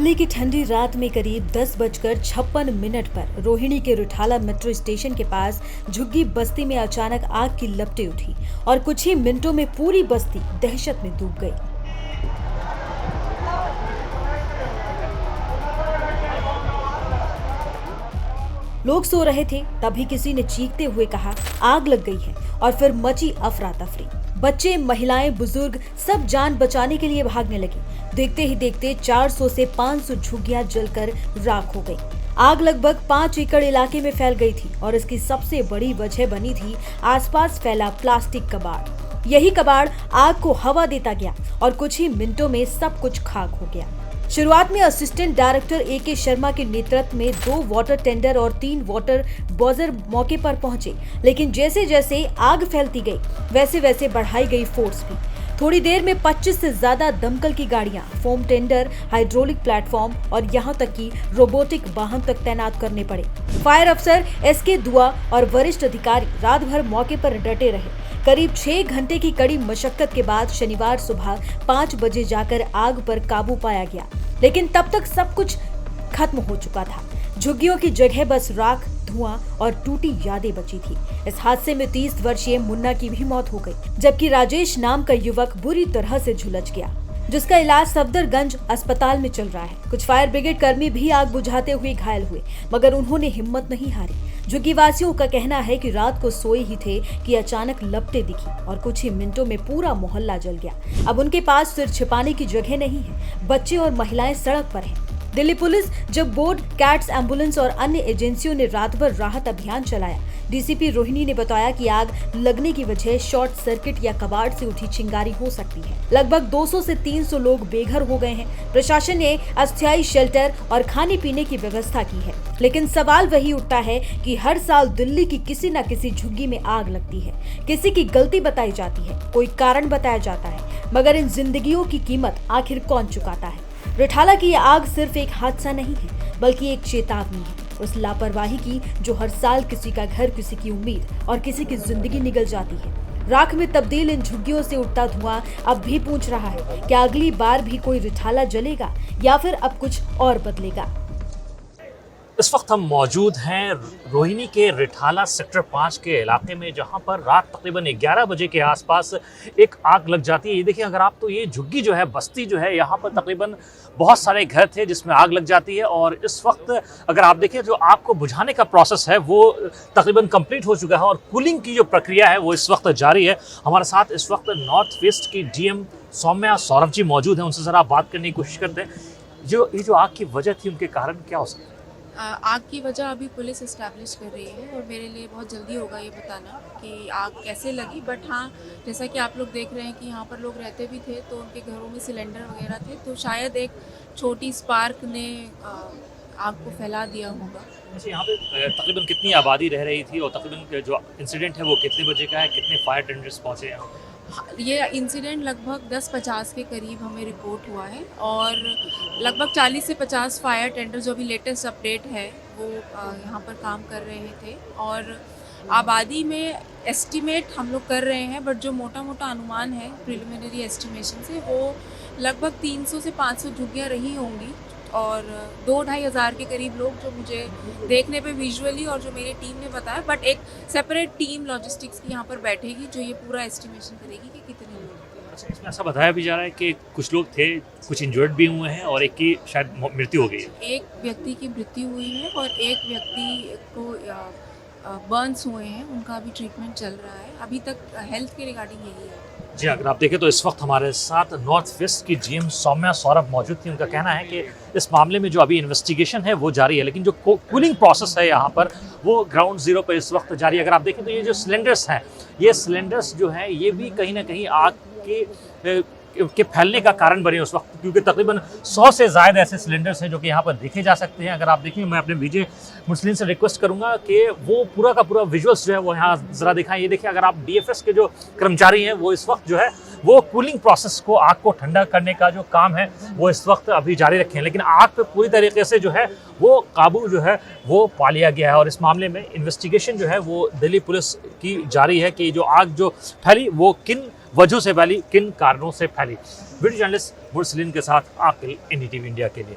दिल्ली की ठंडी रात में करीब 10:56 पर रोहिणी के रिठाला मेट्रो स्टेशन के पास झुग्गी बस्ती में अचानक आग की लपटें उठी और कुछ ही मिनटों में पूरी बस्ती दहशत में डूब गई। लोग सो रहे थे, तभी किसी ने चीखते हुए कहा आग लग गई है और फिर मची अफरा तफरी। बच्चे, महिलाएं, बुजुर्ग सब जान बचाने के लिए भागने लगे। देखते ही देखते 400 से 500 झुग्गियां जलकर राख हो गई। आग लगभग 5 एकड़ इलाके में फैल गई थी और इसकी सबसे बड़ी वजह बनी थी आसपास फैला प्लास्टिक कबाड़। यही कबाड़ आग को हवा देता गया और कुछ ही मिनटों में सब कुछ खाक हो गया। शुरुआत में असिस्टेंट डायरेक्टर AK शर्मा के नेतृत्व में 2 वाटर टेंडर और 3 वाटर बॉजर मौके पर पहुंचे, लेकिन जैसे जैसे आग फैलती गई वैसे वैसे बढ़ाई गई फोर्स भी। थोड़ी देर में 25 से ज्यादा दमकल की गाड़ियां, फोम टेंडर, हाइड्रोलिक प्लेटफॉर्म और यहां तक कि रोबोटिक वाहन तक तैनात करने पड़े। फायर अफसर SK दुआ और वरिष्ठ अधिकारी रात भर मौके पर डटे रहे। करीब 6 घंटे की कड़ी मशक्कत के बाद शनिवार सुबह 5 बजे जाकर आग पर काबू पाया गया, लेकिन तब तक सब कुछ खत्म हो चुका था। झुग्गियों की जगह बस राख, धुआं और टूटी यादें बची थी। इस हादसे में 30 वर्षीय मुन्ना की भी मौत हो गई, जबकि राजेश नाम का युवक बुरी तरह से झुलस गया, जिसका इलाज सफदरगंज अस्पताल में चल रहा है। कुछ फायर ब्रिगेड कर्मी भी आग बुझाते हुए घायल हुए, मगर उन्होंने हिम्मत नहीं हारी। झुग्गी वासियों का कहना है कि रात को सोए ही थे कि अचानक लपटें दिखी और कुछ ही मिनटों में पूरा मोहल्ला जल गया। अब उनके पास सिर छिपाने की जगह नहीं है। बच्चे और महिलाएं सड़क पर हैं। दिल्ली पुलिस, जब बोर्ड, कैट्स, एम्बुलेंस और अन्य एजेंसियों ने रात भर राहत अभियान चलाया। DCP रोहिणी ने बताया कि आग लगने की वजह शॉर्ट सर्किट या कबाड़ से उठी चिंगारी हो सकती है। लगभग 200 से 300 लोग बेघर हो गए हैं। प्रशासन ने अस्थायी शेल्टर और खाने पीने की व्यवस्था की है, लेकिन सवाल वही उठता है कि हर साल दिल्ली की किसी न किसी झुग्गी में आग लगती है। किसी की गलती बताई जाती है, कोई कारण बताया जाता है, मगर इन जिंदगियों की कीमत आखिर कौन चुकाता है? रिठाला की यह आग सिर्फ एक हादसा नहीं है, बल्कि एक चेतावनी है उस लापरवाही की जो हर साल किसी का घर, किसी की उम्मीद और किसी की जिंदगी निगल जाती है। राख में तब्दील इन झुग्गियों से उठता धुआं अब भी पूछ रहा है, क्या अगली बार भी कोई रिठाला जलेगा या फिर अब कुछ और बदलेगा? इस वक्त हम मौजूद हैं रोहिणी के रिठाला सेक्टर 5 के इलाके में, जहां पर रात तकरीबन 11 बजे के आसपास एक आग लग जाती है। ये देखिए, अगर आप तो ये झुग्गी जो है, बस्ती जो है, यहाँ पर तकरीबन बहुत सारे घर थे जिसमें आग लग जाती है। और इस वक्त अगर आप देखें, जो आग को बुझाने का प्रोसेस है वो तकरीबन कंप्लीट हो चुका है और कूलिंग की जो प्रक्रिया है वो इस वक्त जारी है। हमारे साथ इस वक्त नॉर्थ वेस्ट की DM सौम्या सौरभ जी मौजूद हैं। उनसे ज़रा बात करने की कोशिश करते हैं। ये जो आग की वजह थी, उनके कारण क्या हो सकता है? आग की वजह अभी पुलिस इस्टेब्लिश कर रही है और मेरे लिए बहुत जल्दी होगा ये बताना कि आग कैसे लगी। बट हाँ, जैसा कि आप लोग देख रहे हैं कि यहाँ पर लोग रहते भी थे, तो उनके घरों में सिलेंडर वगैरह थे, तो शायद एक छोटी स्पार्क ने आग को फैला दिया होगा। अच्छा, यहाँ पे तकरीबन कितनी आबादी रह रही थी और तकरीबन जो इंसिडेंट है वो कितने बजे का है, कितने फायर टेंडर्स पहुँचे हैं? ये इंसिडेंट लगभग 10-50 के करीब हमें रिपोर्ट हुआ है और लगभग 40 से 50 फायर टेंडर, जो भी लेटेस्ट अपडेट है, वो यहाँ पर काम कर रहे थे। और आबादी में एस्टिमेट हम लोग कर रहे हैं, बट जो मोटा मोटा अनुमान है प्रिलिमिनरी एस्टिमेशन से, वो लगभग 300 से 500 झुग्गियाँ रही होंगी और 2-2.5 हज़ार के करीब लोग, जो मुझे देखने पे विजुअली और जो मेरी टीम ने बताया। बट एक सेपरेट टीम लॉजिस्टिक्स की यहाँ पर बैठेगी जो ये पूरा एस्टिमेशन करेगी कि कितने लोग। अच्छा, इसमें ऐसा बताया भी जा रहा है कि कुछ लोग थे, कुछ इंजर्ड भी हुए हैं और एक की शायद मृत्यु हो गई है। एक व्यक्ति की मृत्यु हुई है और एक व्यक्ति को बर्न्स हुए हैं, उनका अभी ट्रीटमेंट चल रहा है। अभी तक हेल्थ के रिगार्डिंग यही है। जी, अगर आप देखें तो इस वक्त हमारे साथ नॉर्थ वेस्ट की GM सौम्या सौरभ मौजूद थी। उनका कहना है कि इस मामले में जो अभी इन्वेस्टिगेशन है वो जारी है, लेकिन जो कूलिंग प्रोसेस है यहाँ पर वो ग्राउंड जीरो पर इस वक्त जारी है। अगर आप देखें तो ये जो सिलेंडर्स हैं, ये सिलेंडर्स जो हैं ये भी कहीं ना कहीं आग के फैलने का कारण बने उस वक्त, क्योंकि तकरीबन 100 से ज़्यादा ऐसे सिलेंडर्स हैं जो कि यहाँ पर देखे जा सकते हैं। अगर आप देखें, मैं अपने विजय मुस्लिम से रिक्वेस्ट करूंगा कि वो पूरा का पूरा विजुअल्स जो है वो यहाँ ज़रा दिखाएं। ये देखिए, अगर आप DFS के जो कर्मचारी हैं वो इस वक्त जो है वो कूलिंग प्रोसेस को, आग को ठंडा करने का जो काम है वो इस वक्त अभी जारी रखे हैं, लेकिन आग पे पूरी तरीके से जो है वो काबू जो है वो पा लिया गया है। और इस मामले में इन्वेस्टिगेशन जो है वो दिल्ली पुलिस की जारी है कि जो आग जो फैली वो किन वजह से फैली, किन कारणों से फैली। वीडियो जर्नलिस्ट मुरसलीन के साथ आकिल, NDTV इंडिया के लिए।